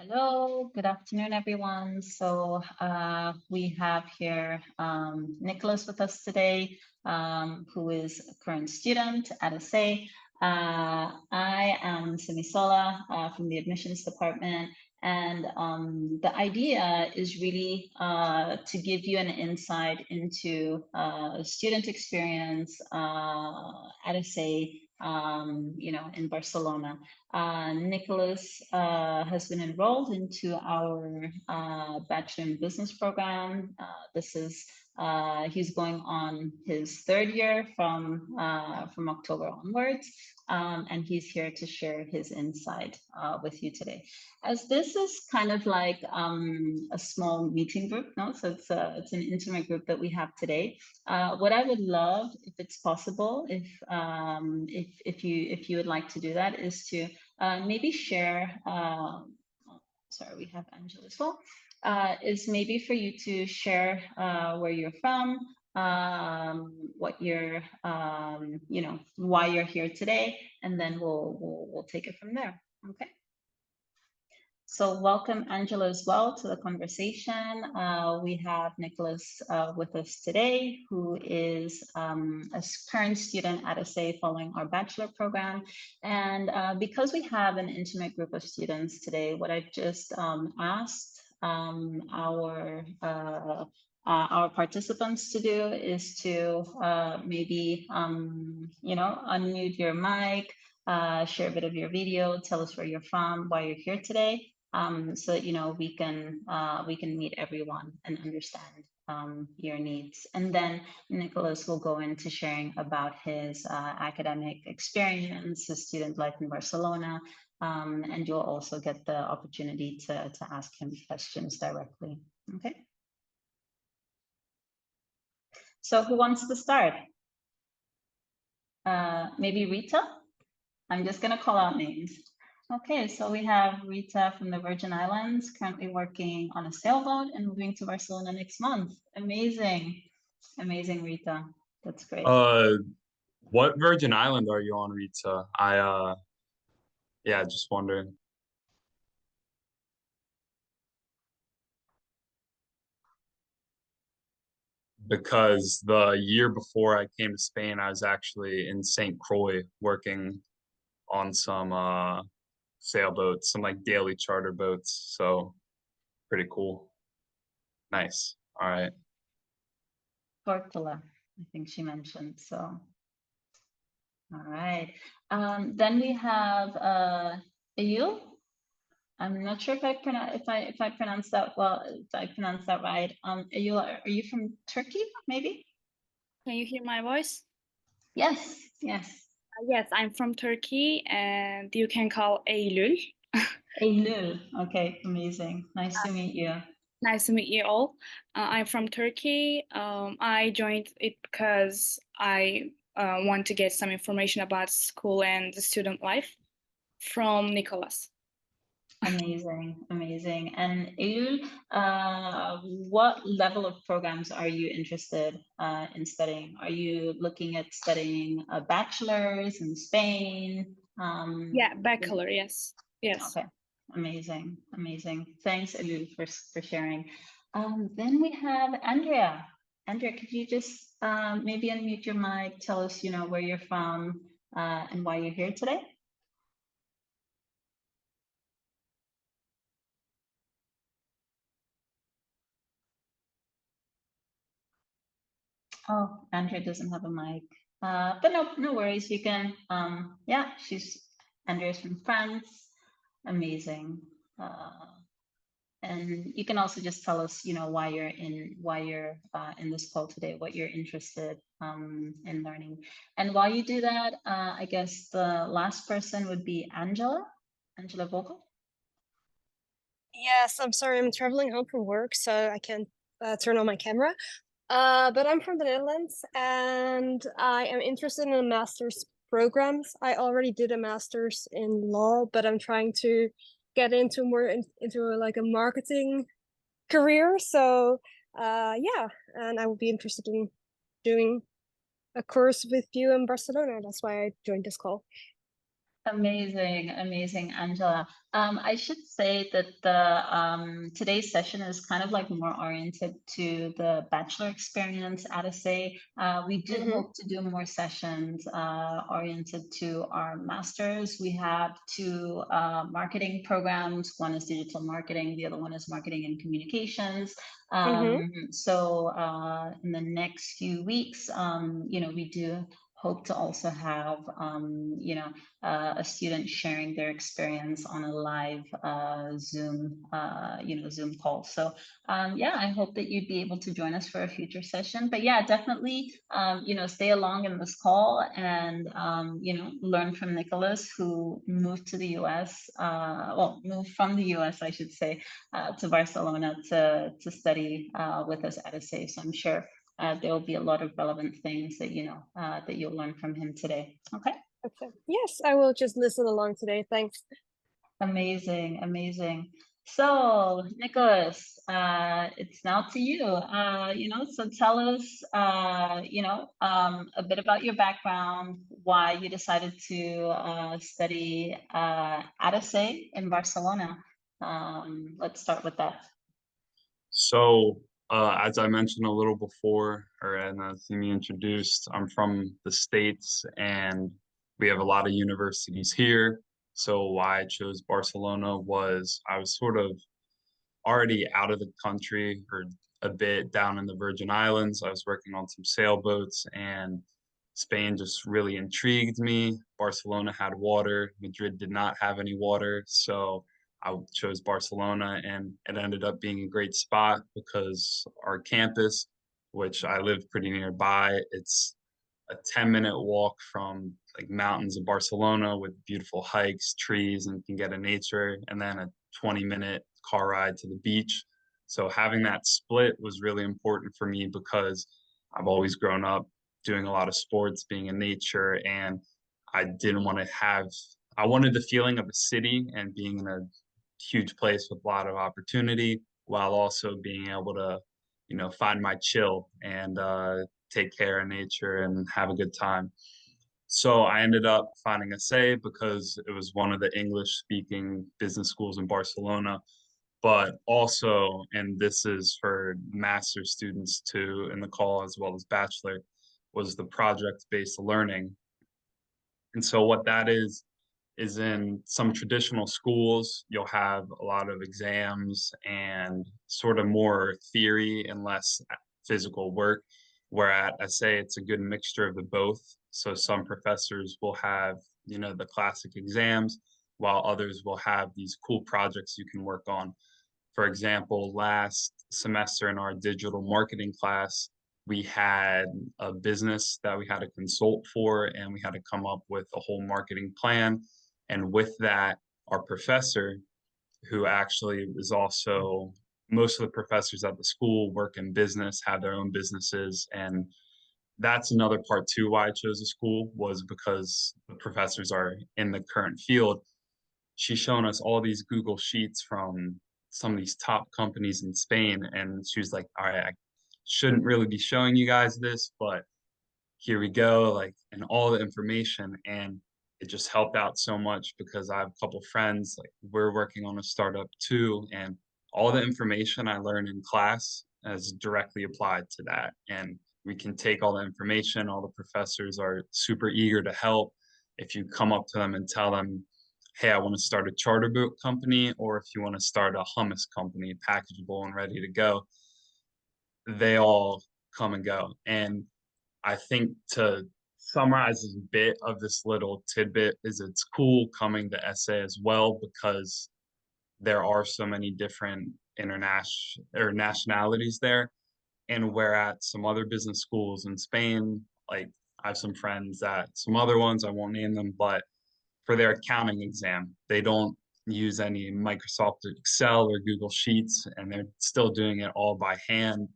Hello, good afternoon, everyone. We have here Nicholas with us today, who is a current student at ESEI. I am Simisola from the admissions department, and the idea is really to give you an insight into student experience at ESEI, in Barcelona. Nicholas has been enrolled into our Bachelor in Business program. He's going on his third year from October onwards, and he's here to share his insight with you today. As this is kind of like a small meeting group, no? So it's an intimate group that we have today. What I would love, if it's possible, if you would like to do that, is to maybe share. Sorry, we have Angela as well. Is maybe for you to share where you're from, what you're, why you're here today, and then we'll take it from there. Okay. So welcome, Angela, as well to the conversation. We have Nicholas with us today, who is a current student at ESEI following our Bachelor program. And because we have an intimate group of students today, what I've just asked our participants to do is to maybe, unmute your mic, share a bit of your video, tell us where you're from, why you're here today. So that we can meet everyone and understand your needs. And then Nicholas will go into sharing about his academic experience, his student life in Barcelona, and you'll also get the opportunity to ask him questions directly. Okay. So who wants to start? Maybe Rita? I'm just gonna call out names. Okay, so we have Rita from the Virgin Islands, currently working on a sailboat and moving to Barcelona next month. Amazing, amazing, Rita. That's great. What Virgin Island are you on, Rita? Just wondering. Because the year before I came to Spain, I was actually in St. Croix working on some sailboats, some like daily charter boats. So pretty cool. Nice. All right. Tortola, I think she mentioned. So, all right. Then we have Ayul. I'm not sure if I pronounced that well. If I pronounced that right. Ayul, are you from Turkey? Maybe. Can you hear my voice? Yes. Yes. Yes, I'm from Turkey, and you can call Eylül. Eylül. Okay, amazing. Nice to meet you. Nice to meet you all. I'm from Turkey. I joined it because I want to get some information about school and the student life from Nicholas. Amazing, amazing. And Eylül, what level of programs are you interested in studying? Are you looking at studying a bachelor's in Spain? Yeah, Bachelor, yes. Yes. Okay, amazing, amazing. Thanks, Eylül, for sharing. Then we have Andrea. Andrea, could you just maybe unmute your mic, tell us, where you're from and why you're here today? Oh, Andrea doesn't have a mic. But no worries. You can, Andrea's from France. Amazing. And you can also just tell us, why you're in this call today, what you're interested in learning. And while you do that, I guess the last person would be Angela Vogel. Yes, I'm sorry, I'm traveling home from work, so I can't turn on my camera. But I'm from the Netherlands, and I am interested in a master's programs. I already did a master's in law, but I'm trying to get into like a marketing career. So and I would be interested in doing a course with you in Barcelona. That's why I joined this call. Amazing, amazing, Angela. I should say that the today's session is kind of like more oriented to the bachelor experience at ESEI. We do Mm-hmm. hope to do more sessions oriented to our masters. We have two marketing programs. One is digital marketing, the other one is marketing and communications. So in the next few weeks, we do hope to also have, a student sharing their experience on a live Zoom call. So yeah, I hope that you'd be able to join us for a future session. But yeah, definitely, stay along in this call and, learn from Nicholas, who moved to the US, moved from the US, I should say, to Barcelona to study with us at ESEI. So I'm sure there will be a lot of relevant things that that you'll learn from him today. Okay. Okay. Yes, I will just listen along today. Thanks. Amazing, amazing. So, Nicholas, it's now to you. So tell us, a bit about your background, why you decided to study at ESEI in Barcelona. Let's start with that. So, as I mentioned a little before, or as Simi introduced, I'm from the States and we have a lot of universities here. So why I chose Barcelona was I was sort of already out of the country or a bit down in the Virgin Islands. I was working on some sailboats and Spain just really intrigued me. Barcelona had water, Madrid did not have any water. So I chose Barcelona and it ended up being a great spot because our campus, which I live pretty nearby, it's a 10-minute walk from like mountains of Barcelona with beautiful hikes, trees, and you can get in nature, and then a 20-minute car ride to the beach. So having that split was really important for me because I've always grown up doing a lot of sports, being in nature, and I didn't want to have, I wanted the feeling of a city and being in a huge place with a lot of opportunity while also being able to, find my chill and take care of nature and have a good time. So I ended up finding ESEI because it was one of the English speaking business schools in Barcelona. But also, and this is for master students too in the call as well as bachelor, was the project-based learning. And so what that is in some traditional schools, you'll have a lot of exams and sort of more theory and less physical work. Where at ESEI, it's a good mixture of the both. So some professors will have, the classic exams, while others will have these cool projects you can work on. For example, last semester in our digital marketing class, we had a business that we had to consult for, and we had to come up with a whole marketing plan. And with that, our professor, who actually is also most of the professors at the school work in business, have their own businesses. And that's another part too why I chose the school was because the professors are in the current field. She's shown us all these Google Sheets from some of these top companies in Spain. And she was like, all right, I shouldn't really be showing you guys this, but here we go, like, and all the information. And it just helped out so much because I have a couple friends, like, we're working on a startup too. And all the information I learned in class is directly applied to that. And we can take all the information, all the professors are super eager to help. If you come up to them and tell them, hey, I want to start a charter boat company, or if you want to start a hummus company, packageable and ready to go, they all come and go. And I think to summarize this bit of this little tidbit is it's cool coming to ESEI as well because there are so many different international or nationalities there. And where at some other business schools in Spain, like I have some friends at some other ones, I won't name them, but for their accounting exam, they don't use any Microsoft Excel or Google Sheets, and they're still doing it all by hand.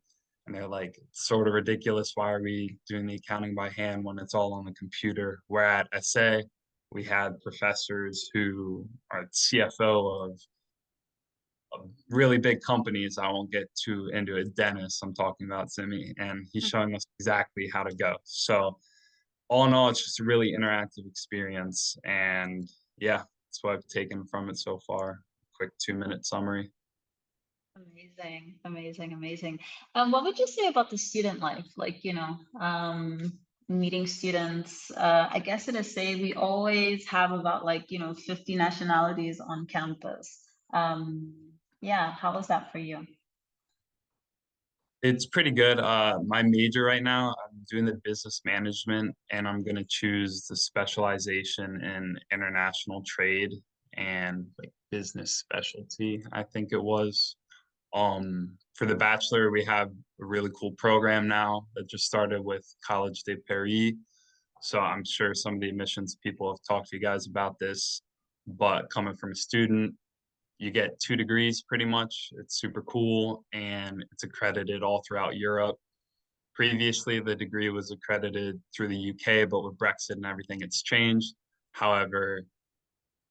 And they're like, it's sort of ridiculous. Why are we doing the accounting by hand when it's all on the computer? Where at ESEI, we had professors who are CFO of really big companies. I won't get too into it. Dennis, I'm talking about Simi, and he's showing us exactly how to go. So all in all, it's just a really interactive experience. And yeah, that's what I've taken from it so far. Quick 2-minute summary. Amazing, amazing, amazing. What would you say about the student life? Like, meeting students. I guess at ESEI, we always have about 50 nationalities on campus. Yeah, how was that for you? It's pretty good. My major right now, I'm doing the business management, and I'm gonna choose the specialization in international trade and like business specialty, I think it was. For the Bachelor, we have a really cool program now that just started with College de Paris. So I'm sure some of the admissions people have talked to you guys about this, but coming from a student, you get 2 degrees pretty much. It's super cool and it's accredited all throughout Europe. Previously, the degree was accredited through the UK, but with Brexit and everything, it's changed. However,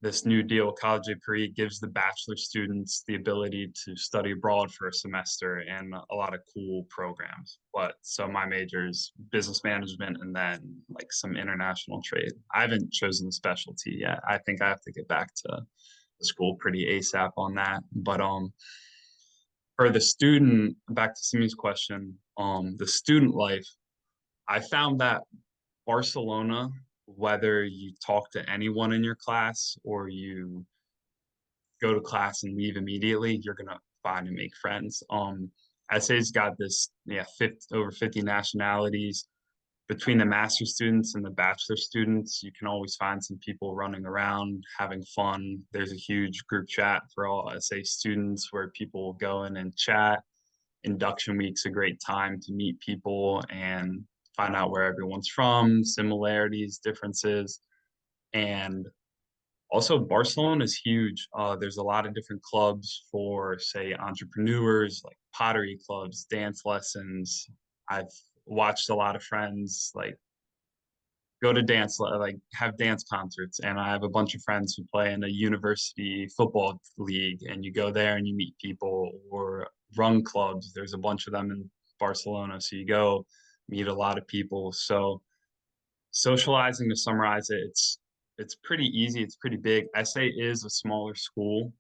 this new deal with College de Paris gives the bachelor students the ability to study abroad for a semester and a lot of cool programs. But so my major is business management and then like some international trade. I haven't chosen a specialty yet. I think I have to get back to the school pretty ASAP on that. But for the student, back to Simi's question, the student life, I found that Barcelona, whether you talk to anyone in your class or you go to class and leave immediately, you're gonna find and make friends. ESEI's got this, 50 nationalities. Between the master students and the bachelor students, you can always find some people running around, having fun. There's a huge group chat for all ESEI students where people will go in and chat. Induction week's a great time to meet people and find out where everyone's from, similarities, differences. And also, Barcelona is huge. There's a lot of different clubs for, say, entrepreneurs, like pottery clubs, dance lessons. I've watched a lot of friends like go to like have dance concerts, and I have a bunch of friends who play in a university football league, and you go there and you meet people, or run clubs. There's a bunch of them in Barcelona, so you go meet a lot of people. So socializing, to summarize it, it's pretty easy. It's pretty big. ESEI is a smaller school,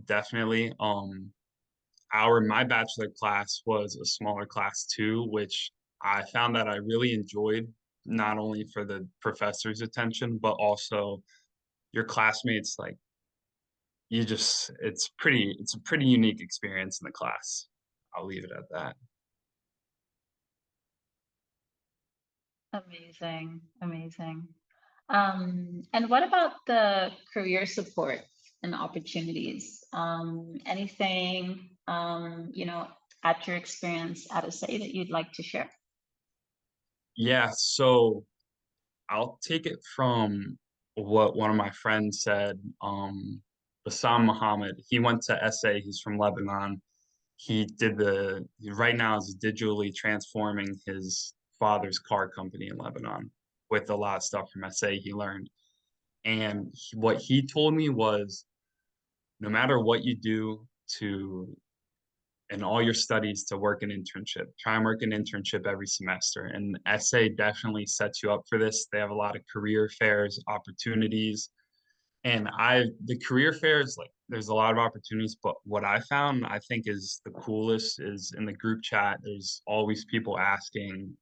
definitely. My bachelor class was a smaller class too, which I found that I really enjoyed, not only for the professor's attention, but also your classmates. Like it's a pretty unique experience in the class. I'll leave it at that. Amazing, amazing. And what about the career support and opportunities? Anything, at your experience at ESEI that you'd like to share? Yeah, so I'll take it from what one of my friends said. Bassam Muhammad, he went to ESEI, he's from Lebanon. Right now is digitally transforming his father's car company in Lebanon with a lot of stuff from ESEI he learned. And what he told me was no matter what you do in all your studies to work an internship, try and work an internship every semester. And ESEI definitely sets you up for this. They have a lot of career fairs, opportunities. And the career fairs, like there's a lot of opportunities, but what I found I think is the coolest is in the group chat, there's always people asking,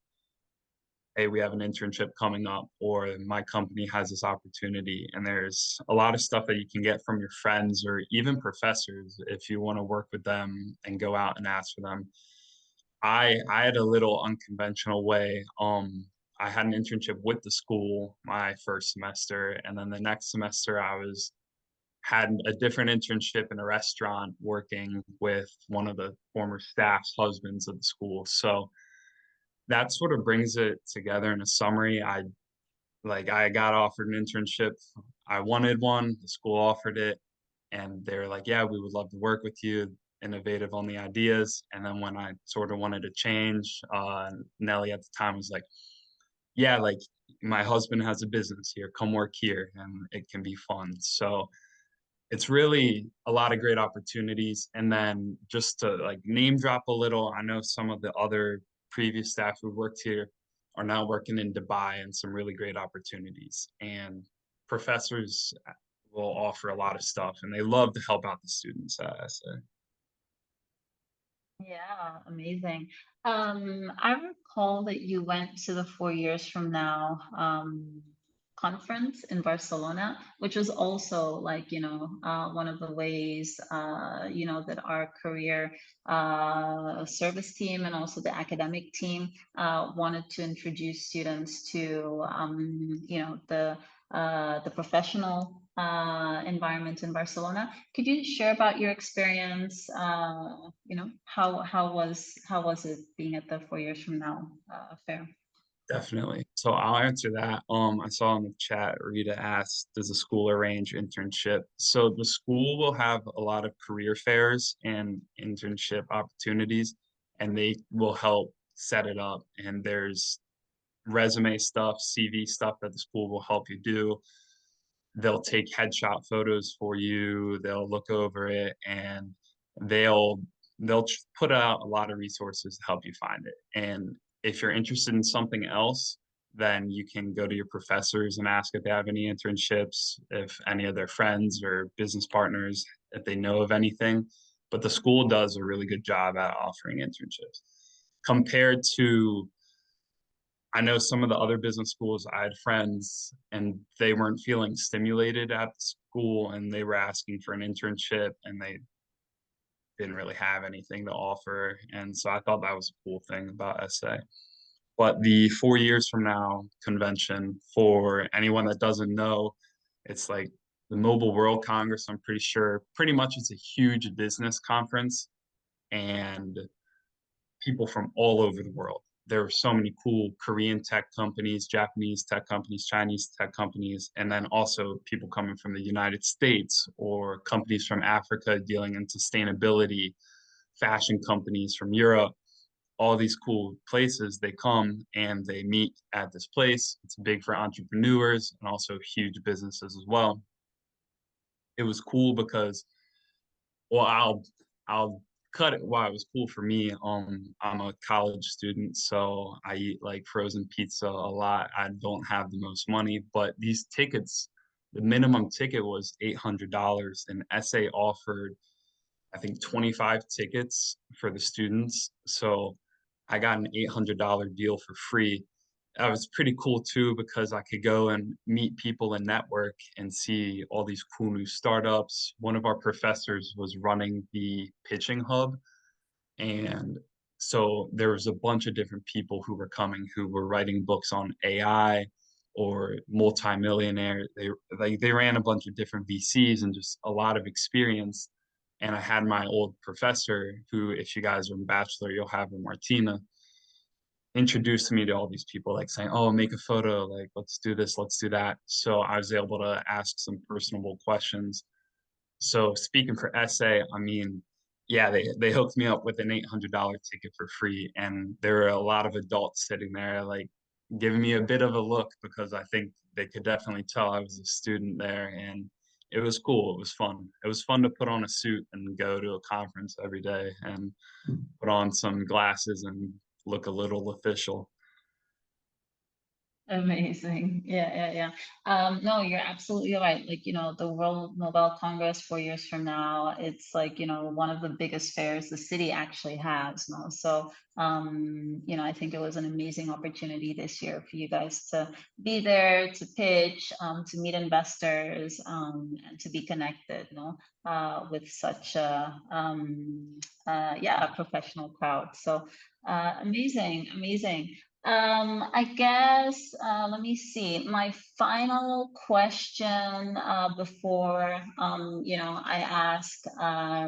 hey, we have an internship coming up, or my company has this opportunity. And there's a lot of stuff that you can get from your friends or even professors if you want to work with them and go out and ask for them. I had a little unconventional way. I had an internship with the school my first semester, and then the next semester had a different internship in a restaurant working with one of the former staff's husbands of the school. So that sort of brings it together in a summary. I got offered an internship. I wanted one. The school offered it, and they were like, "Yeah, we would love to work with you." Innovative on the ideas. And then when I sort of wanted to change, Nelly at the time was like, "Yeah, like my husband has a business here. Come work here, and it can be fun." So it's really a lot of great opportunities. And then just to like name drop a little, I know some of the other previous staff who worked here. are now working in Dubai and some really great opportunities. And professors will offer a lot of stuff, and they love to help out the students at ESEI. Yeah, amazing. I recall that you went to the 4 years from now conference in Barcelona, which was also like, one of the ways, that our career service team and also the academic team wanted to introduce students to, the professional environment in Barcelona. Could you share about your experience? How was it being at the 4 years from now fair? Definitely. So I'll answer that. I saw in the chat Rita asked, does the school arrange internship? So the school will have a lot of career fairs and internship opportunities, and they will help set it up. And there's resume stuff, CV stuff that the school will help you do. They'll take headshot photos for you, they'll look over it, and they'll put out a lot of resources to help you find it. And if you're interested in something else, then you can go to your professors and ask if they have any internships, if any of their friends or business partners, if they know of anything. But the school does a really good job at offering internships compared to, I know some of the other business schools. I had friends and they weren't feeling stimulated at the school, and they were asking for an internship and they didn't really have anything to offer. And so I thought that was a cool thing about ESEI. But the 4 years from now convention, for anyone that doesn't know, it's like the Mobile World Congress. I'm pretty sure pretty much it's a huge business conference, and people from all over the world. There are so many cool Korean tech companies, Japanese tech companies, Chinese tech companies, and then also people coming from the United States or companies from Africa dealing in sustainability, fashion companies from Europe. All these cool places, they come and they meet at this place. It's big for entrepreneurs and also huge businesses as well. It was cool because, well, I'll cut it why it was cool for me. I'm a college student, so I eat like frozen pizza a lot. I don't have the most money, but these tickets, the minimum ticket was $800, and ESEI offered, I think, 25 tickets for the students. So I got an $800 deal for free. That was pretty cool too, because I could go and meet people and network and see all these cool new startups. One of our professors was running the pitching hub, and so there was a bunch of different people who were coming who were writing books on AI or multimillionaire. They ran a bunch of different VCs and just a lot of experience. And I had my old professor, who, if you guys are in Bachelor, you'll have her, Martina, introduced me to all these people, like saying, oh, make a photo, like, let's do this, let's do that. So I was able to ask some personable questions. So speaking for ESEI, I mean, yeah, they hooked me up with an $800 ticket for free. And there were a lot of adults sitting there, like, giving me a bit of a look, because I think they could definitely tell I was a student there. And it was cool. It was fun. It was fun to put on a suit and go to a conference every day and put on some glasses and look a little official. Amazing. Yeah, yeah, yeah. No, you're absolutely right. Like, the World Mobile Congress 4 years from now, it's like, one of the biggest fairs the city actually has. So, I think it was an amazing opportunity this year for you guys to be there, to pitch, to meet investors, and to be connected, with such a professional crowd. So, amazing, amazing. I guess, let me see. My final question before, I ask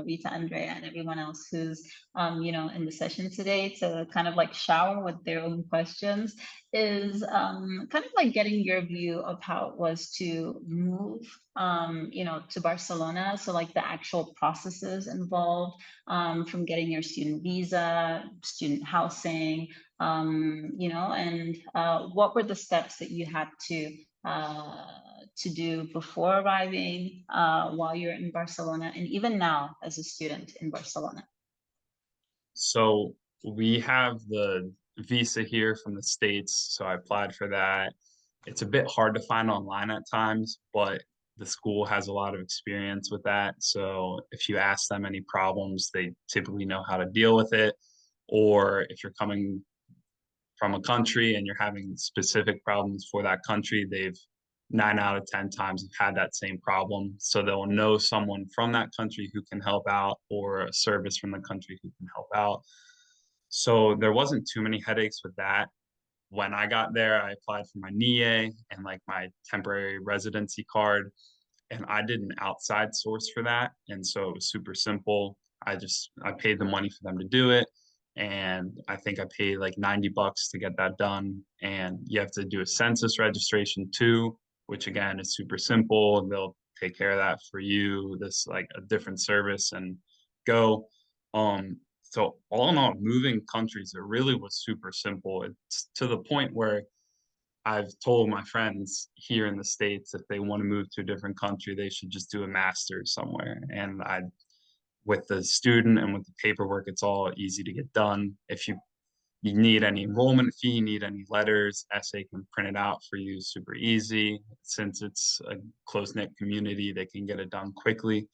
Rita, Andrea, and everyone else who's, in the session today to kind of like shower with their own questions is kind of like getting your view of how it was to move, to Barcelona. So like the actual processes involved, from getting your student visa, student housing, and what were the steps that you had to do before arriving, while you're in Barcelona, and even now as a student in Barcelona? So we have the visa here from the States, so I applied for that. It's a bit hard to find online at times, but the school has a lot of experience with that. So if you ask them any problems, they typically know how to deal with it. Or if you're coming from a country and you're having specific problems for that country, they've 9 out of 10 times have had that same problem. So they'll know someone from that country who can help out, or a service from the country who can help out. So there wasn't too many headaches with that. When I got there, I applied for my NIE and like my temporary residency card, and I did an outside source for that. And so it was super simple. I paid the money for them to do it. And I think I paid like $90 to get that done. And you have to do a census registration too, which again is super simple. They'll take care of that for you. This like a different service and go. So all in all, moving countries, it really was super simple. It's to the point where I've told my friends here in the States if they want to move to a different country, they should just do a master's somewhere. And with the student and with the paperwork, it's all easy to get done. If you need any enrollment fee, need any letters, ESEI can print it out for you super easy. Since it's a close-knit community, they can get it done quickly.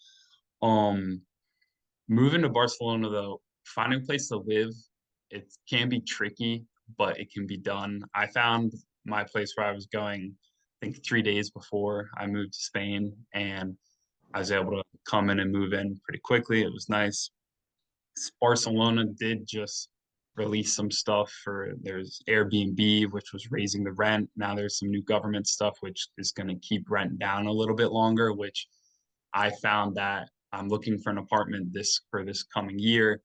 Moving to Barcelona though, finding a place to live, it can be tricky, but it can be done. I found my place where I was going, I think 3 days before I moved to Spain, and I was able to come in and move in pretty quickly. It was nice. Barcelona did just release some stuff there's Airbnb, which was raising the rent. Now there's some new government stuff, which is going to keep rent down a little bit longer, which I found that I'm looking for an apartment for this coming year,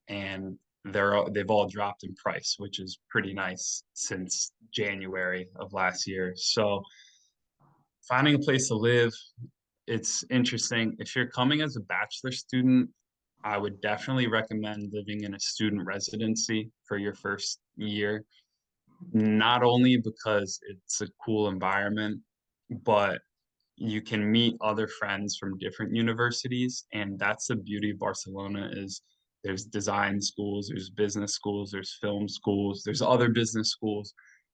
and they've all dropped in price, which is pretty nice since January of last year. So finding a place to live, it's interesting. If you're coming as a bachelor student, I would definitely recommend living in a student residency for your first year, not only because it's a cool environment, but you can meet other friends from different universities. And that's the beauty of Barcelona is there's design schools, there's business schools, there's film schools, there's other business schools,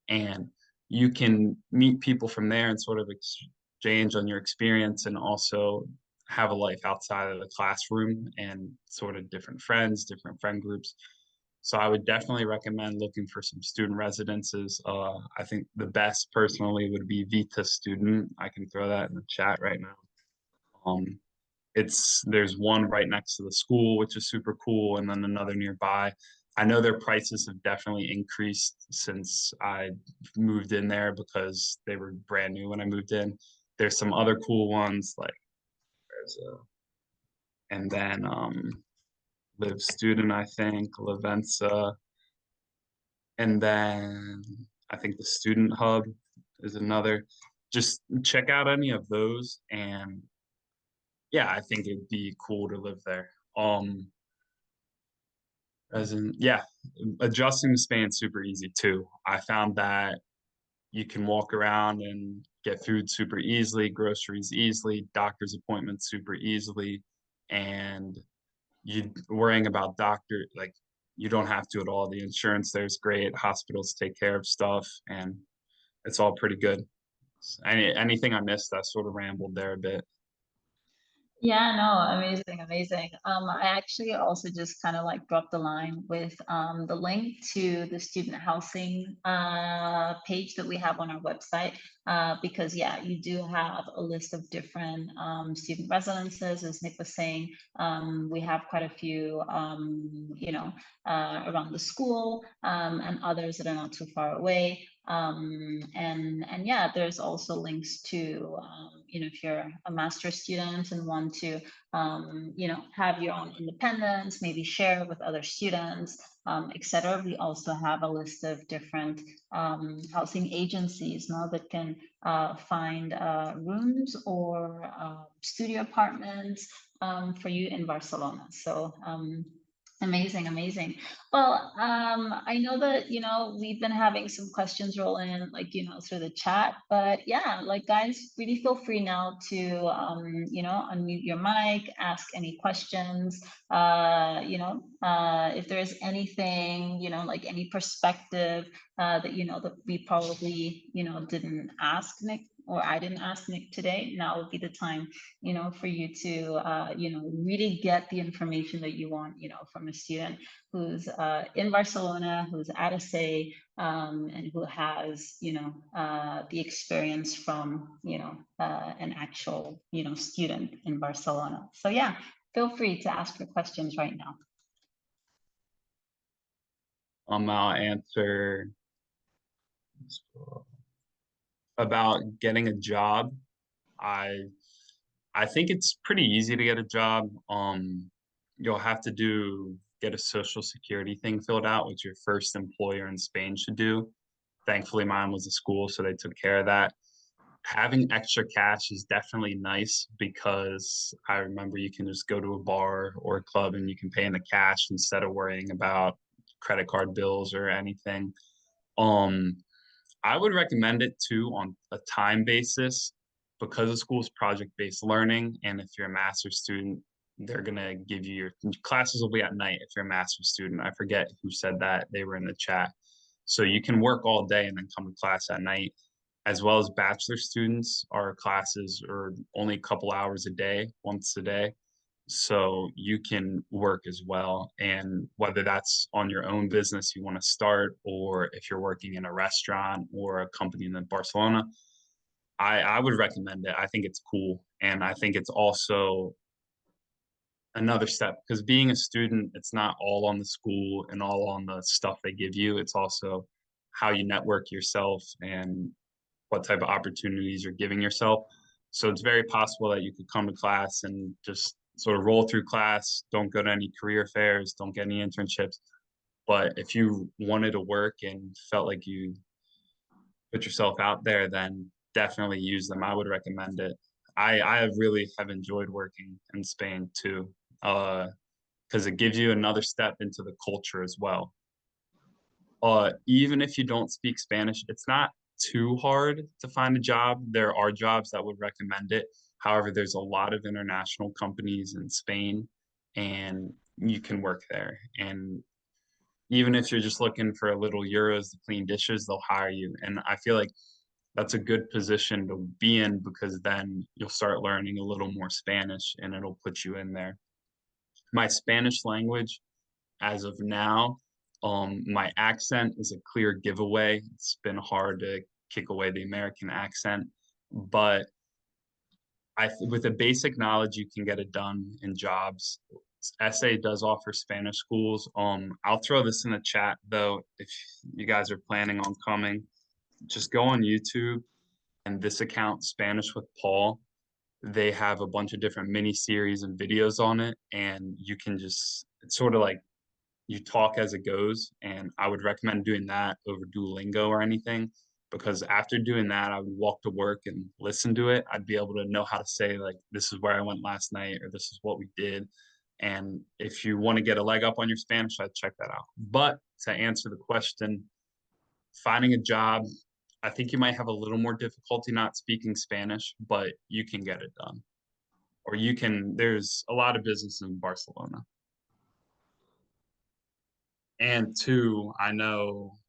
and you can meet people from there and sort of exchange on your experience, and also have a life outside of the classroom and sort of different friends, different friend groups. So I would definitely recommend looking for some student residences. I think the best personally would be Vita Student. I can throw that in the chat right now. There's one right next to the school, which is super cool, and then another nearby. I know their prices have definitely increased since I moved in there because they were brand new when I moved in. There's some other cool ones like and then Live Student, I think, Lavenza, and then I think the Student Hub is another. Just check out any of those, and yeah, I think it'd be cool to live there. As in, yeah, adjusting to Spain is super easy too. I found that you can walk around and get food super easily, groceries easily, doctor's appointments super easily, and you worrying about doctor, like you don't have to at all. The insurance there's great, hospitals take care of stuff, and it's all pretty good. Anything I missed, I sort of rambled there a bit. Yeah, no, amazing, amazing. I actually also just kind of like dropped the line with the link to the student housing page that we have on our website, because yeah, you do have a list of different student residences. As Nick was saying, we have quite a few, around the school, and others that are not too far away. And yeah, there's also links to if you're a master's student and want to have your own independence, maybe share with other students, etc. We also have a list of different housing agencies now that can find rooms or studio apartments for you in Barcelona. So Amazing, amazing. Well, I know that, we've been having some questions roll in, like, through the chat, but yeah, like, guys, really feel free now to, unmute your mic, ask any questions, if there's anything, like any perspective, that, that we probably, didn't ask Nick, or I didn't ask Nick today. Now would be the time, for you to, really get the information that you want, from a student who's in Barcelona, who's at ESEI, and who has, the experience from, an actual, student in Barcelona. So yeah, feel free to ask your questions right now. I'll answer about getting a job. I think it's pretty easy to get a job. You'll have to get a social security thing filled out, which your first employer in Spain should do. Thankfully, mine was a school, so they took care of that. Having extra cash is definitely nice because I remember you can just go to a bar or a club and you can pay in the cash instead of worrying about credit card bills or anything. I would recommend it too on a time basis because the school's project-based learning. And if you're a master's student, they're going to give you your classes will be at night if you're a master's student. I forget who said that. They were in the chat. So you can work all day and then come to class at night, as well as bachelor students. Our classes are only a couple hours a day, once a day. So you can work as well. And whether that's on your own business you want to start, or if you're working in a restaurant or a company in Barcelona, I would recommend it. I think it's cool. And I think it's also another step because being a student, it's not all on the school and all on the stuff they give you. It's also how you network yourself and what type of opportunities you're giving yourself. So it's very possible that you could come to class and just sort of roll through class, don't go to any career fairs, don't get any internships. But if you wanted to work and felt like you put yourself out there, then definitely use them. I would recommend it. I really have enjoyed working in Spain too, because it gives you another step into the culture as well. Even if you don't speak Spanish, it's not too hard to find a job. There are jobs that would recommend it. However, there's a lot of international companies in Spain and you can work there. And even if you're just looking for a little euros to clean dishes, they'll hire you. And I feel like that's a good position to be in because then you'll start learning a little more Spanish and it'll put you in there. My Spanish language, as of now, my accent is a clear giveaway. It's been hard to kick away the American accent, but with a basic knowledge, you can get it done in jobs. ESEI does offer Spanish schools. I'll throw this in the chat though, if you guys are planning on coming, just go on YouTube and this account, Spanish with Paul. They have a bunch of different mini series and videos on it, and you can just, it's sort of like you talk as it goes. And I would recommend doing that over Duolingo or anything, because after doing that, I would walk to work and listen to it. I'd be able to know how to say, like, this is where I went last night, or this is what we did. And if you want to get a leg up on your Spanish, I'd check that out. But to answer the question, finding a job, I think you might have a little more difficulty not speaking Spanish, but you can get it done. Or you can, there's a lot of business in Barcelona. And two, I know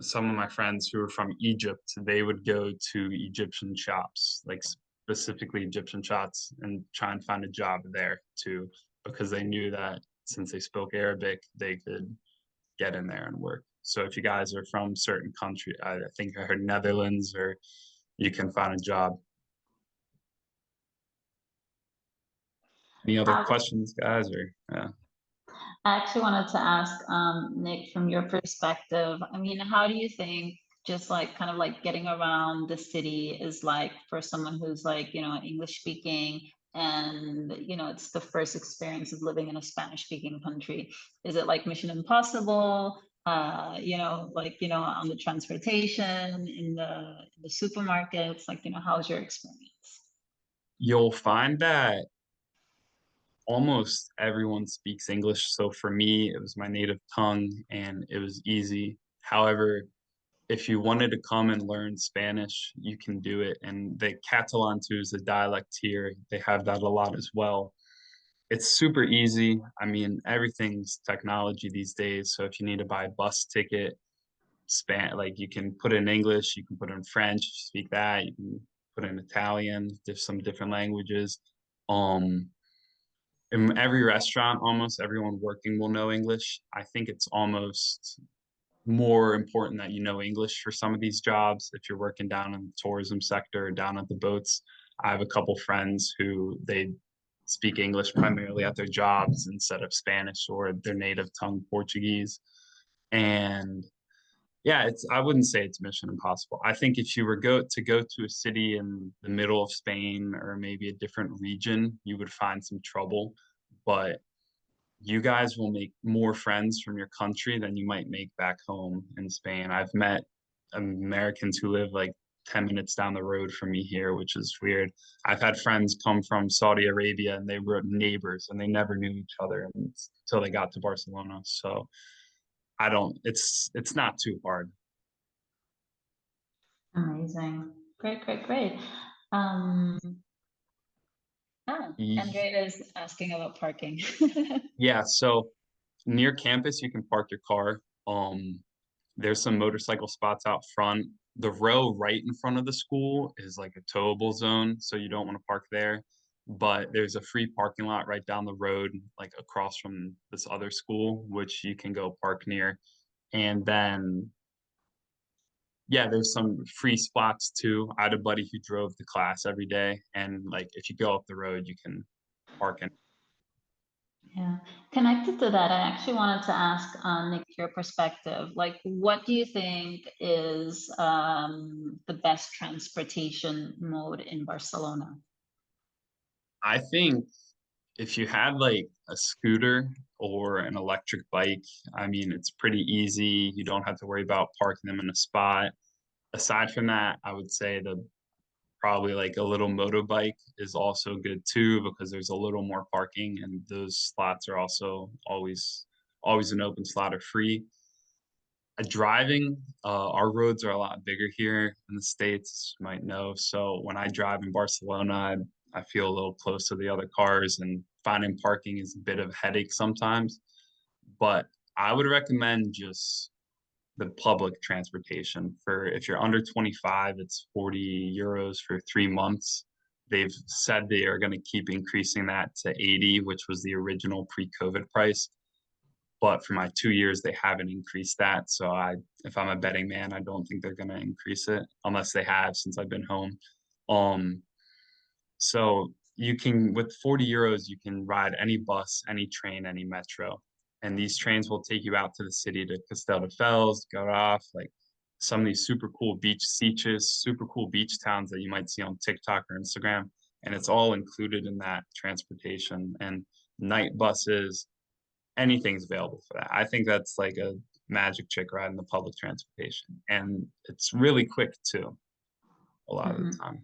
some of my friends who are from Egypt, they would go to Egyptian shops, like specifically Egyptian shops, and try and find a job there too, because they knew that since they spoke Arabic, they could get in there and work. So if you guys are from certain country, I think I heard Netherlands, or you can find a job. Any other questions, guys? Or yeah. I actually wanted to ask Nick, from your perspective, I mean, how do you think just like kind of like getting around the city is like for someone who's like, English speaking, and it's the first experience of living in a Spanish speaking country? Is it like mission impossible? On the transportation, in the supermarkets, like, how's your experience? You'll find that almost everyone speaks English. So for me, it was my native tongue and it was easy. However, if you wanted to come and learn Spanish, you can do it. And the Catalan too is a dialect here. They have that a lot as well. It's super easy. I mean, everything's technology these days. So if you need to buy a bus ticket, like you can put it in English, you can put it in French, speak that, you can put it in Italian, there's some different languages. Um, in every restaurant, almost everyone working will know English. I think it's almost more important that you know English for some of these jobs. If you're working down in the tourism sector or down at the boats, I have a couple friends who they speak English primarily at their jobs instead of Spanish or their native tongue Portuguese. And yeah, I wouldn't say it's mission impossible. I think if you were go to a city in the middle of Spain or maybe a different region, you would find some trouble. But you guys will make more friends from your country than you might make back home in Spain. I've met Americans who live like 10 minutes down the road from me here, which is weird. I've had friends come from Saudi Arabia and they were neighbors and they never knew each other until they got to Barcelona. So I don't, it's not too hard. Amazing. Great, great, great. Um, Andrea is asking about parking. Yeah, so near campus you can park your car. There's some motorcycle spots out front. The row right in front of the school is like a towable zone, so you don't want to park there. But there's a free parking lot right down the road, like across from this other school, which you can go park near. And then, yeah, there's some free spots too. I had a buddy who drove to class every day, and like if you go up the road, you can park in. Yeah, connected to that, I actually wanted to ask Nick your perspective. Like, what do you think is the best transportation mode in Barcelona? I think if you had like a scooter or an electric bike, I mean, it's pretty easy. You don't have to worry about parking them in a spot. Aside from that, I would say the probably like a little motorbike is also good too because there's a little more parking and those slots are also always an open slot or free. Driving, our roads are a lot bigger here in the States, you might know. So when I drive in Barcelona, I feel a little close to the other cars, and finding parking is a bit of a headache sometimes. But I would recommend just the public transportation. For if you're under 25, it's 40 euros for 3 months. They've said they are going to keep increasing that to 80, which was the original pre-COVID price. But for my 2 years, they haven't increased that. So if I'm a betting man, I don't think they're going to increase it unless they have since I've been home. Um, so you can, with 40 euros, you can ride any bus, any train, any metro. And these trains will take you out to the city to Castelldefels, Garraf, like some of these super cool beach Sitges, super cool beach towns that you might see on TikTok or Instagram. And it's all included in that transportation and night buses, anything's available for that. I think that's like a magic trick ride in the public transportation. And it's really quick too, a lot of the time.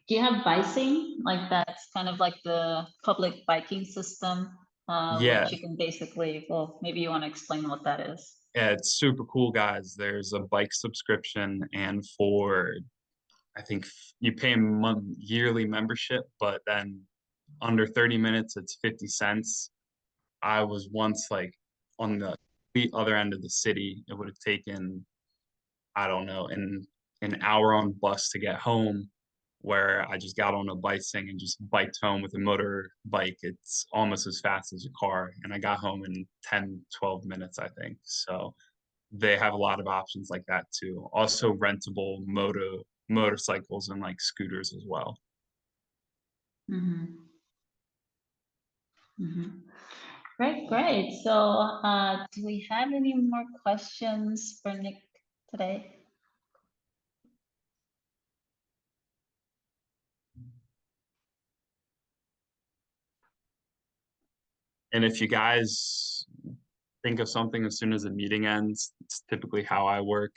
Do you have bicing? Like that's kind of like the public biking system, Yeah. which you can basically, well, maybe you want to explain what that is. Yeah, it's super cool, guys. There's a bike subscription, and for I think you pay a yearly membership, but then under 30 minutes, it's 50 cents. I was once like on the other end of the city. It would have taken, I don't know, an hour on bus to get home, where I just got on a bicycle and just biked home with a motorbike. It's almost as fast as a car. And I got home in 10, 12 minutes, I think. So they have a lot of options like that too. Also rentable motorcycles and like scooters as well. Mm-hmm. Mm-hmm. Great, great. So do we have any more questions for Nick today? And if you guys think of something as soon as the meeting ends, it's typically how I work.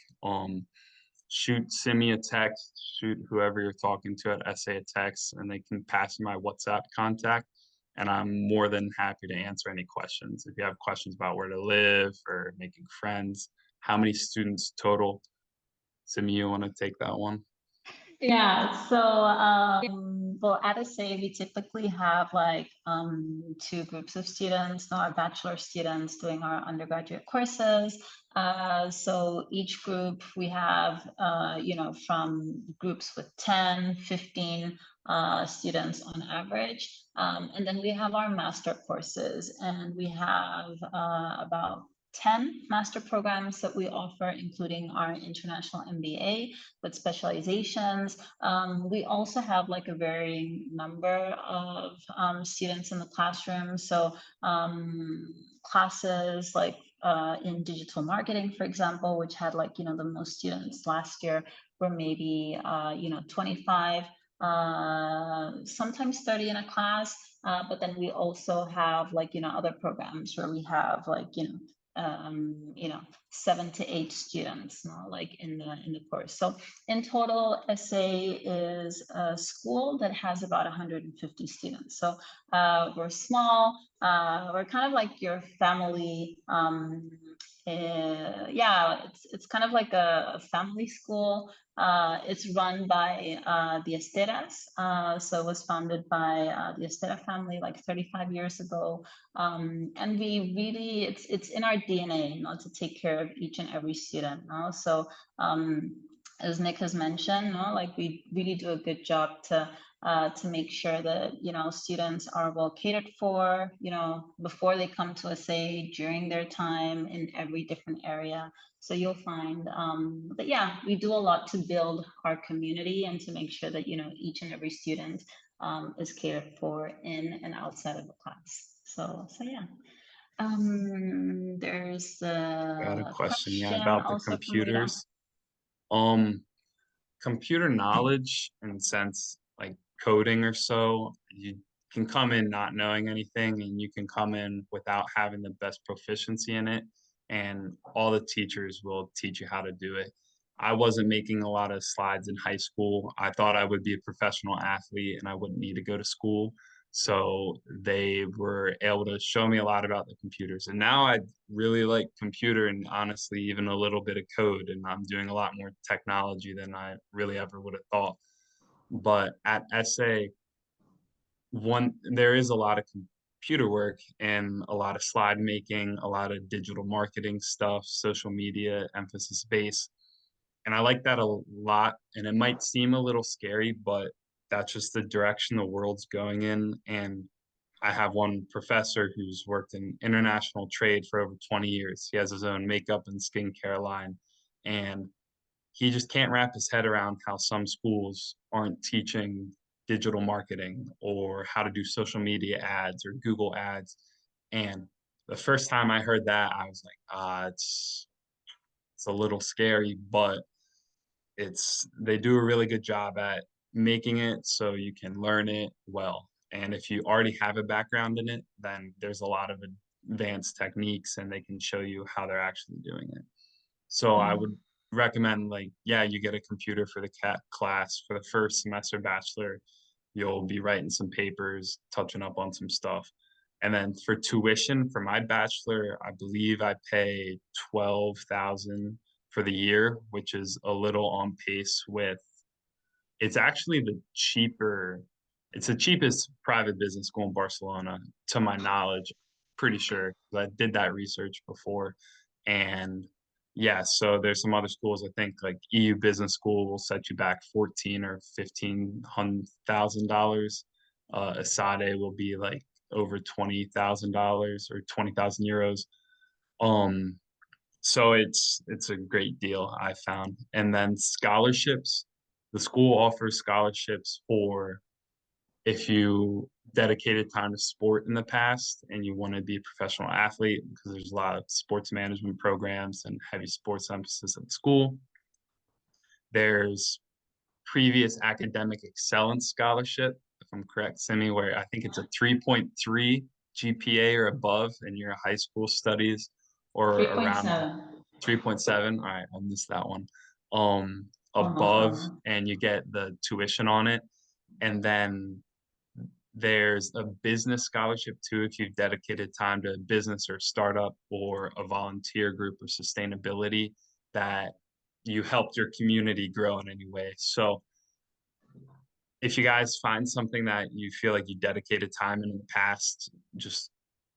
Send me a text, shoot whoever you're talking to at ESEI a text, and they can pass me my WhatsApp contact. and I'm more than happy to answer any questions. If you have questions about where to live or making friends, how many students total? Simi, you want to take that one? Yeah, so well, at ESEI, we typically have like two groups of students, our bachelor students doing our undergraduate courses. So each group we have, from groups with 10, 15 students on average. And then we have our master courses, and we have about 10 master programs that we offer, including our international MBA with specializations. We also have like a varying number of students in the classroom. So classes like in digital marketing, for example, which had like, the most students last year were maybe, 25, sometimes 30 in a class. But then we also have like, other programs where we have like, 7 to 8 students, like in the course. So in total, ESEI is a school that has about 150 students. So we're small. We're kind of like your family. Yeah, it's kind of like a family school. It's run by the Esteras. So it was founded by the Estera family like 35 years ago. And we really, it's in our DNA, to take care of each and every student. So as Nick has mentioned, like we really do a good job to make sure that students are well catered for, before they come to ESEI, during their time, in every different area. So you'll find that, yeah, we do a lot to build our community and to make sure that each and every student is catered for in and outside of the class. So yeah. There's Got a a question, yeah, question about the also from Rita. computers. Computer knowledge, in a sense, like coding or so, you can come in not knowing anything, and you can come in without having the best proficiency in it, and all the teachers will teach you how to do it. I wasn't making a lot of slides in high school. I thought I would be a professional athlete and I wouldn't need to go to school. So they were able to show me a lot about the computers. And now I really like computer and honestly, even a little bit of code. And I'm doing a lot more technology than I really ever would have thought. But at SA, there is a lot of computer work and a lot of slide making, a lot of digital marketing stuff, social media, emphasis base. And I like that a lot. And it might seem a little scary, but that's just the direction the world's going in. And I have one professor who's worked in international trade for over 20 years. He has his own makeup and skincare line. And he just can't wrap his head around how some schools aren't teaching digital marketing or how to do social media ads or Google ads. And the first time I heard that, I was like, it's a little scary, but they do a really good job at making it so you can learn it well. And if you already have a background in it, then there's a lot of advanced techniques and they can show you how they're actually doing it. So I would recommend, like, yeah, you get a computer for the class for the first semester bachelor. You'll be writing some papers, touching up on some stuff. And then for tuition for my bachelor, I believe I pay 12,000 for the year, which is a little on pace with, it's actually it's the cheapest private business school in Barcelona, to my knowledge, pretty sure. I did that research before. And yeah, so there's some other schools, I think like EU Business School will set you back 14 or $15,000. ESEI will be like over $20,000 or 20,000 euros. So it's a great deal, I found. And then scholarships, the school offers scholarships for if you dedicated time to sport in the past and you want to be a professional athlete, because there's a lot of sports management programs and heavy sports emphasis at the school. There's previous academic excellence scholarship, if I'm correct, Simi, where I think it's a 3.3 GPA or above in your high school studies, or around 3.7. 3.7. All right, I missed that one. Almost Above, done. and you get the tuition on it. And then There's a business scholarship too if you've dedicated time to a business or startup or a volunteer group or sustainability that you helped your community grow in any way. So if you guys find something that you feel like you dedicated time in the past, just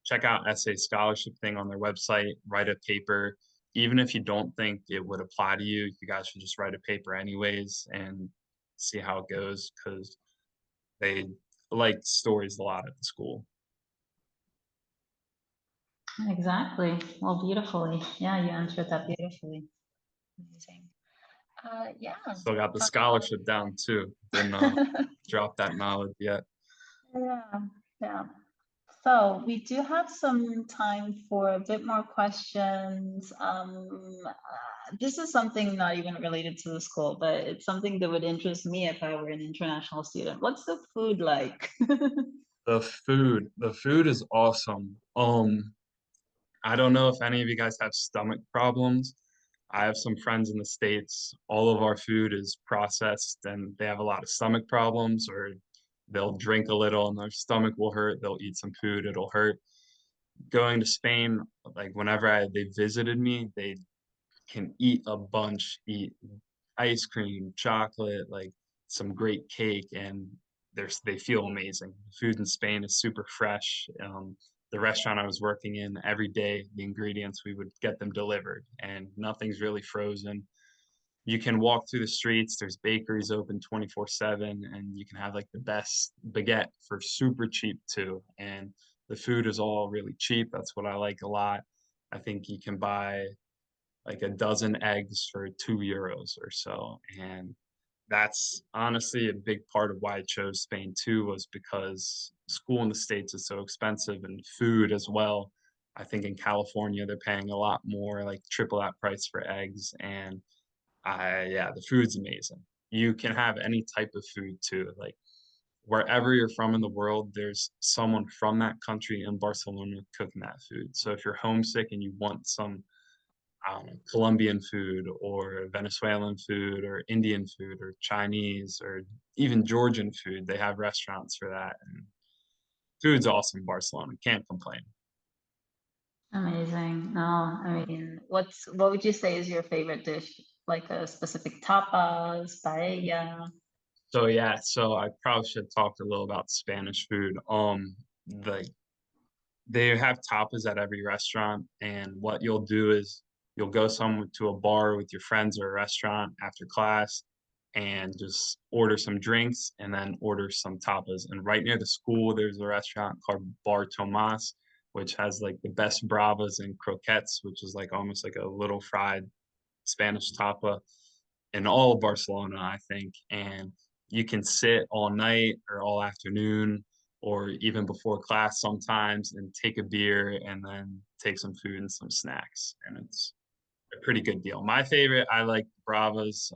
check out ESEI scholarship thing on their website, write a paper. Even if you don't think it would apply to you, you guys should just write a paper anyways and see how it goes because they like stories a lot at the school. Exactly. Well, beautifully. Yeah, you answered that beautifully. Amazing. Yeah. Still got the scholarship down too. Didn't drop that knowledge yet. Yeah, yeah. So we do have some time for a bit more questions. This is something not even related to the school, but it's something that would interest me if I were an international student. What's the food like? The food is awesome. I don't know if any of you guys have stomach problems. I have some friends in the States. All of our food is processed and they have a lot of stomach problems, or they'll drink a little and their stomach will hurt. They'll eat some food, it'll hurt. Going to Spain, like whenever they visited me, they can eat a bunch, eat ice cream, chocolate, like some great cake, and they feel amazing. Food in Spain is super fresh. The restaurant I was working in, every day the ingredients we would get them delivered, and nothing's really frozen. You can walk through the streets. There's bakeries open 24/7, and you can have like the best baguette for super cheap too. And the food is all really cheap. That's what I like a lot. I think you can buy like a dozen eggs for €2 or so. And that's honestly a big part of why I chose Spain too, was because school in the States is so expensive and food as well. I think in California they're paying a lot more, like triple that price for eggs. And yeah, the food's amazing. You can have any type of food too. Like wherever you're from in the world, there's someone from that country in Barcelona cooking that food. So if you're homesick and you want some, I don't know, Colombian food or Venezuelan food or Indian food or Chinese or even Georgian food, they have restaurants for that. And food's awesome in Barcelona. Can't complain. Amazing. No, I mean, what would you say is your favorite dish? Like a specific tapas, paella? So yeah, so I probably should talk a little about Spanish food. The they have tapas at every restaurant, and what you'll do is you'll go some to a bar with your friends or a restaurant after class and just order some drinks and then order some tapas. And right near the school, there's a restaurant called Bar Tomas, which has like the best bravas and croquettes, which is like almost like a little fried Spanish tapa in all of Barcelona, I think. And you can sit all night or all afternoon or even before class sometimes and take a beer and then take some food and some snacks. And it's a pretty good deal. My favorite, I like bravas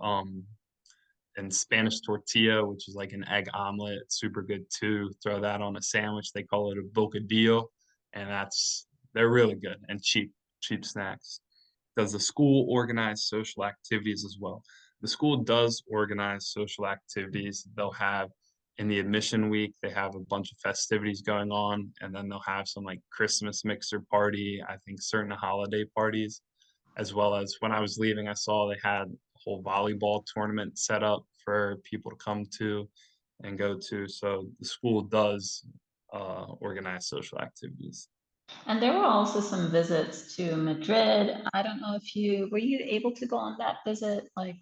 and Spanish tortilla, which is like an egg omelet. It's super good too. Throw that on a sandwich. They call it a bocadillo. And they're really good and cheap snacks. Does the school organize social activities as well? The school does organize social activities. They'll have in the admission week, they have a bunch of festivities going on, and then they'll have some like Christmas mixer party, I think certain holiday parties, as well as when I was leaving, I saw they had a whole volleyball tournament set up for people to come to and go to. So the school does organize social activities. And there were also some visits to Madrid. I don't know if were you able to go on that visit, like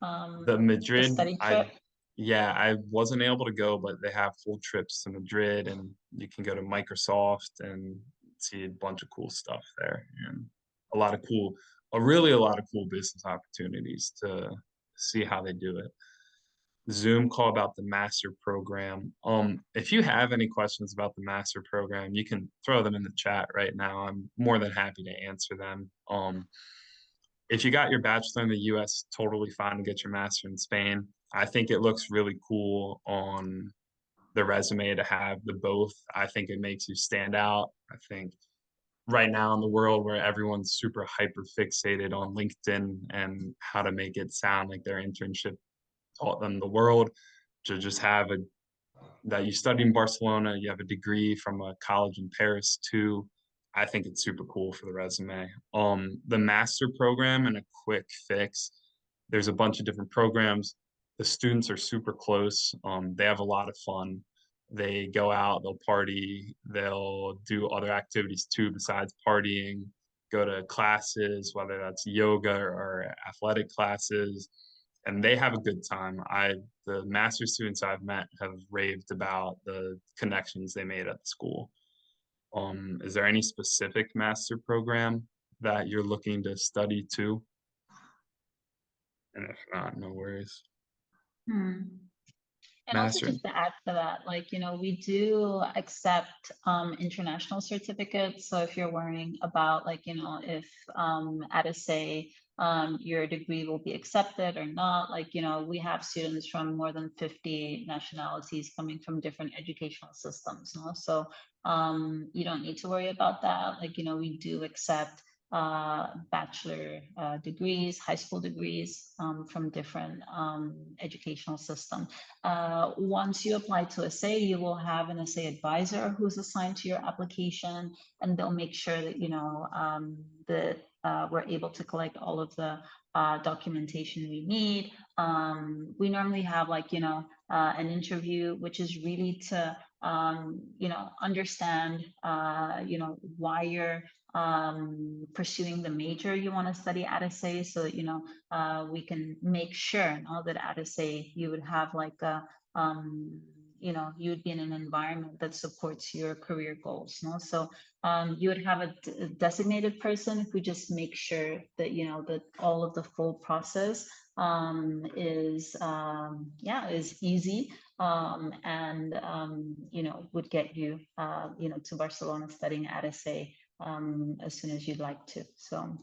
The the Madrid, study trip? yeah, I wasn't able to go, but they have full trips to Madrid, and you can go to Microsoft and see a bunch of cool stuff there, and a lot of cool business opportunities to see how they do it. Zoom call about the master program. If you have any questions about the master program, you can throw them in the chat right now. I'm more than happy to answer them. If you got your bachelor in the US, totally fine to get your master in Spain. I think it looks really cool on the resume to have the both. I think it makes you stand out. I think right now in the world where everyone's super hyper fixated on LinkedIn and how to make it sound like their internship taught them the world, to just have that you studied in Barcelona, you have a degree from a college in Paris too. I think it's super cool for the resume. The master program and a quick fix, there's a bunch of different programs. The students are super close. They have a lot of fun. They go out, they'll party, they'll do other activities too besides partying, go to classes, whether that's yoga or athletic classes, and they have a good time. The master students I've met have raved about the connections they made at the school. Is there any specific master program that you're looking to study too? And if not, no worries. Hmm. And also Master. just to add to that, like, we do accept international certificates. So if you're worrying about like, if at a say your degree will be accepted or not, like, we have students from more than 50 nationalities coming from different educational systems, So you don't need to worry about that. Like, we do accept bachelor degrees, high school degrees from different educational systems. Once you apply to ESEI, you will have an ESEI advisor who's assigned to your application, and they'll make sure that that we're able to collect all of the documentation we need. We normally have an interview, which is really to understand why you're pursuing the major you want to study at ESEI, so that we can make sure that at ESEI you would have like a you would be in an environment that supports your career goals. So you would have a designated person who just makes sure that that all of the full process is easy, and would get you to Barcelona studying at ESEI as soon as you'd like to. So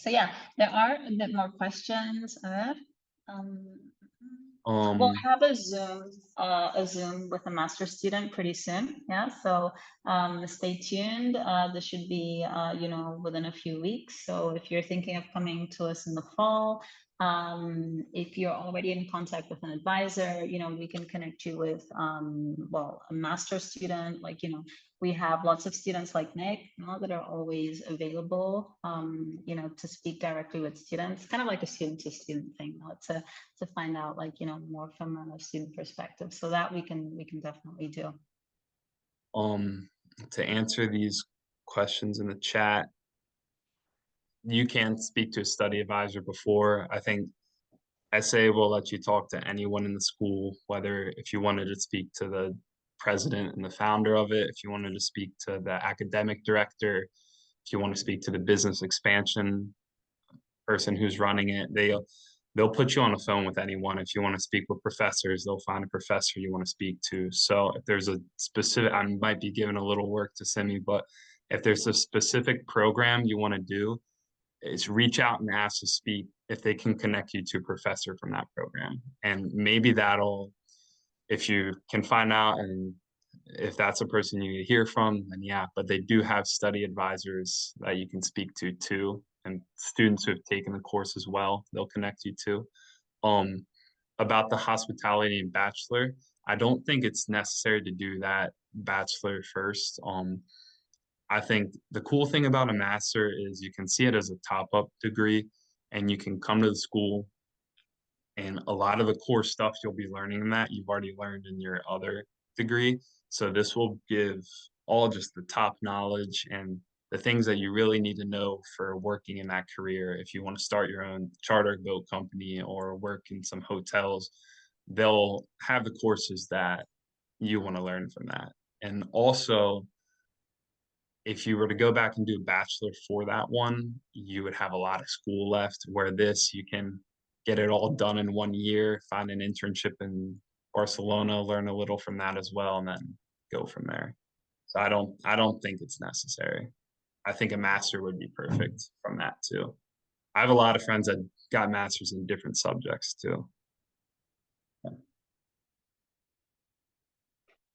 yeah, there are a bit more questions. We'll have a Zoom with a master student pretty soon. Yeah, so stay tuned. This should be within a few weeks. So if you're thinking of coming to us in the fall, if you're already in contact with an advisor, we can connect you with a master student. Like we have lots of students like Nick that are always available to speak directly with students, kind of like a student to student thing, to find out more from a student perspective. So that we can definitely do. To answer these questions in the chat, you can speak to a study advisor before. I think ESEI will let you talk to anyone in the school, whether if you wanted to speak to the president and the founder of it, if you wanted to speak to the academic director, if you want to speak to the business expansion person who's running it, they'll put you on the phone with anyone. If you want to speak with professors, they'll find a professor you want to speak to. So if there's a specific, I might be giving a little work to Simi, but if there's a specific program you want to do, is reach out and ask to speak if they can connect you to a professor from that program. And maybe that'll, if you can find out and if that's a person you need to hear from, then yeah, but they do have study advisors that you can speak to too. And students who have taken the course as well, they'll connect you to. About the hospitality and bachelor, I don't think it's necessary to do that bachelor first. I think the cool thing about a master is you can see it as a top-up degree, and you can come to the school and a lot of the core stuff you'll be learning in that you've already learned in your other degree. So this will give all just the top knowledge and the things that you really need to know for working in that career. If you want to start your own charter boat company or work in some hotels, they'll have the courses that you want to learn from that. And also, if you were to go back and do a bachelor for that one, you would have a lot of school left, where this, you can get it all done in 1 year, find an internship in Barcelona, learn a little from that as well, and then go from there. So I don't think it's necessary. I think a master would be perfect from that too. I have a lot of friends that got masters in different subjects too.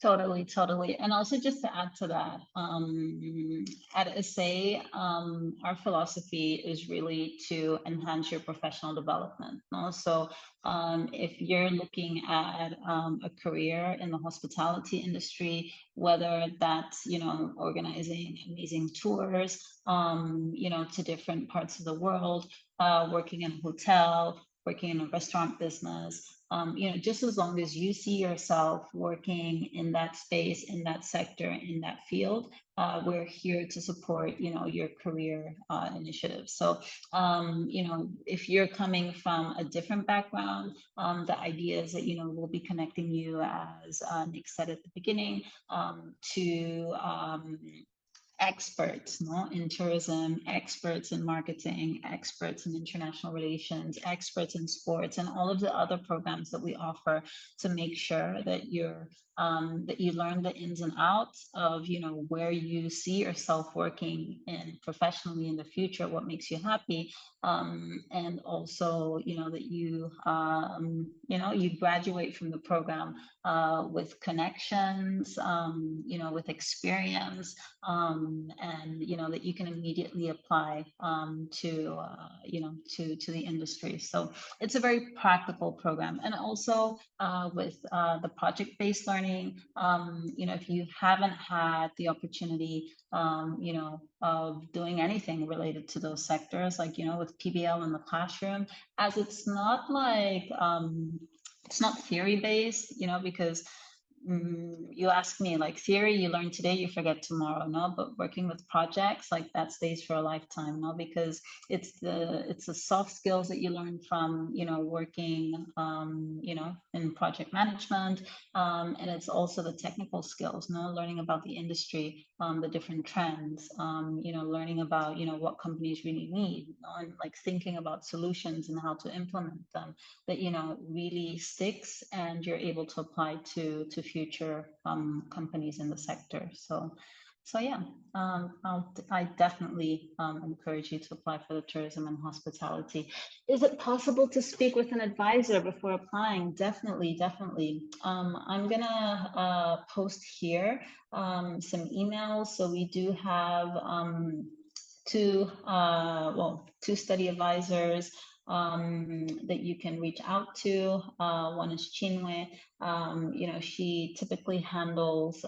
Totally, totally. And also just to add to that, at ESEI, our philosophy is really to enhance your professional development. No? So if you're looking at a career in the hospitality industry, whether that's, organizing amazing tours, to different parts of the world, working in a hotel, working in a restaurant business, just as long as you see yourself working in that space, in that sector, in that field, we're here to support, your career initiatives. So, if you're coming from a different background, the idea is that, we'll be connecting you, as Nick said at the beginning, to experts, no, in tourism, experts in marketing, experts in international relations, experts in sports, and all of the other programs that we offer to make sure that that you learn the ins and outs of, where you see yourself working in professionally in the future, what makes you happy, and also, that you graduate from the program with connections, with experience, and that you can immediately apply to the industry. So it's a very practical program. And also with the project-based learning, if you haven't had the opportunity of doing anything related to those sectors, like with PBL in the classroom, as it's not like it's not theory based, because you ask me, like, theory you learn today, you forget tomorrow, no? But working with projects, like, that stays for a lifetime, no? Because it's the soft skills that you learn from, working, in project management, and it's also the technical skills, no? Learning about the industry, the different trends, learning about, what companies really need, and like thinking about solutions and how to implement them, that really sticks, and you're able to apply to future companies in the sector. So yeah, I definitely encourage you to apply for the tourism and hospitality. Is it possible to speak with an advisor before applying? Definitely, definitely. I'm gonna post here some emails. So we do have two study advisors that you can reach out to. One is Chinwe. She typically handles,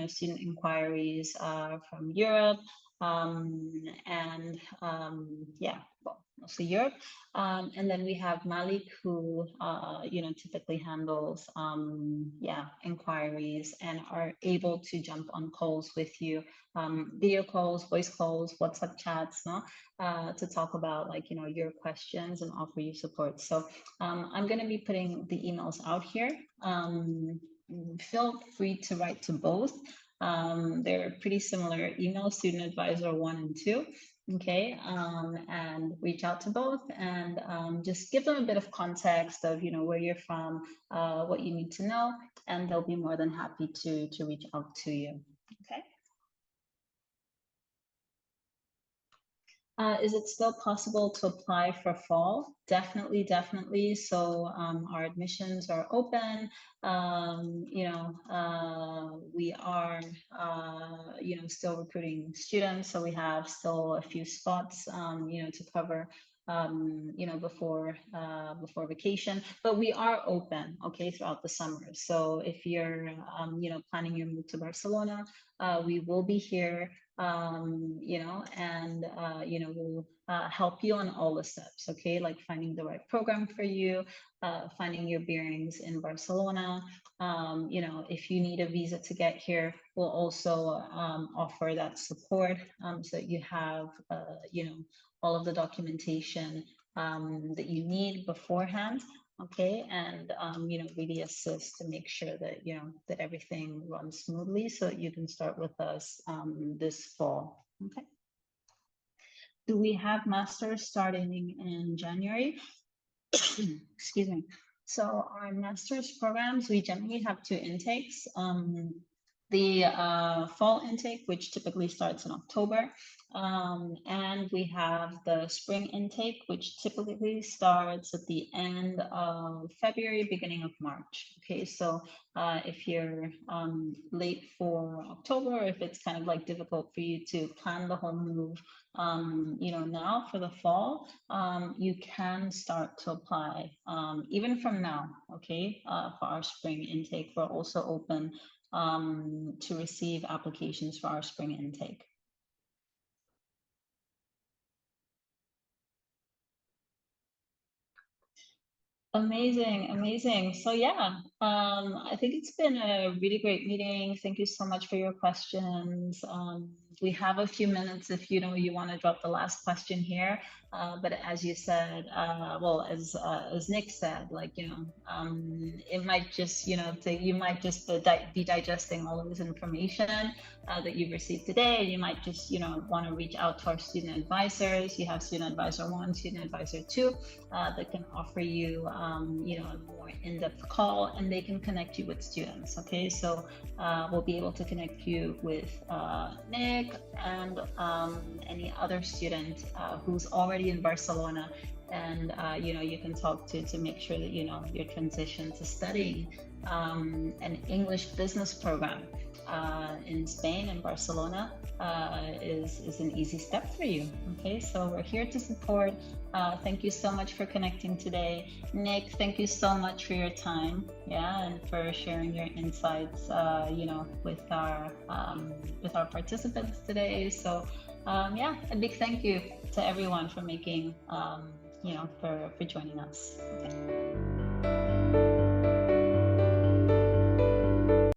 student inquiries from Europe, and mostly Europe. And then we have Malik, who, typically handles, inquiries, and are able to jump on calls with you, video calls, voice calls, WhatsApp chats, no? To talk about, like, your questions and offer you support. So I'm going to be putting the emails out here. Feel free to write to both. They're pretty similar emails, Student Advisor 1 and 2. Okay, and reach out to both, and just give them a bit of context of, where you're from, what you need to know, and they'll be more than happy to reach out to you. Okay. Is it still possible to apply for fall? Definitely, definitely. So our admissions are open. We are, still recruiting students. So we have still a few spots, to cover, before vacation. But we are open, okay, throughout the summer. So if you're, planning your move to Barcelona, we will be here. We'll help you on all the steps, okay? Like finding the right program for you, finding your bearings in Barcelona. If you need a visa to get here, we'll also offer that support, so that you have, all of the documentation that you need beforehand. Okay, and really assist to make sure that that everything runs smoothly, so that you can start with us this fall. Okay. Do we have masters starting in January? Excuse me. So our master's programs, we generally have 2 intakes. the fall intake, which typically starts in October. And we have the spring intake, which typically starts at the end of February, beginning of March. Okay, so if you're late for October, or if it's kind of like difficult for you to plan the whole move, you know, now for the fall, you can start to apply even from now. Okay, for our spring intake, we're also open to receive applications for our spring intake. Amazing, amazing. So yeah, I think it's been a really great meeting. Thank you so much for your questions. We have a few minutes if you know you want to drop the last question here. But as you said, well, as Nick said, like, you know, it might just, you know, you might just be digesting all of this information that you've received today. You might just, you know, want to reach out to our student advisors. You have student advisor 1, student advisor 2 that can offer you, you know, a more in-depth call, and they can connect you with students. Okay, so we'll be able to connect you with Nick and any other student who's already in Barcelona, and you know, you can talk to make sure that, you know, your transition to studying an English business program in Spain and Barcelona is an easy step for you. Okay, so we're here to support. Thank you so much for connecting today. Nick, thank you so much for your time, yeah, and for sharing your insights, you know, with our participants today. So yeah, a big thank you to everyone for making, you know, for joining us. Okay.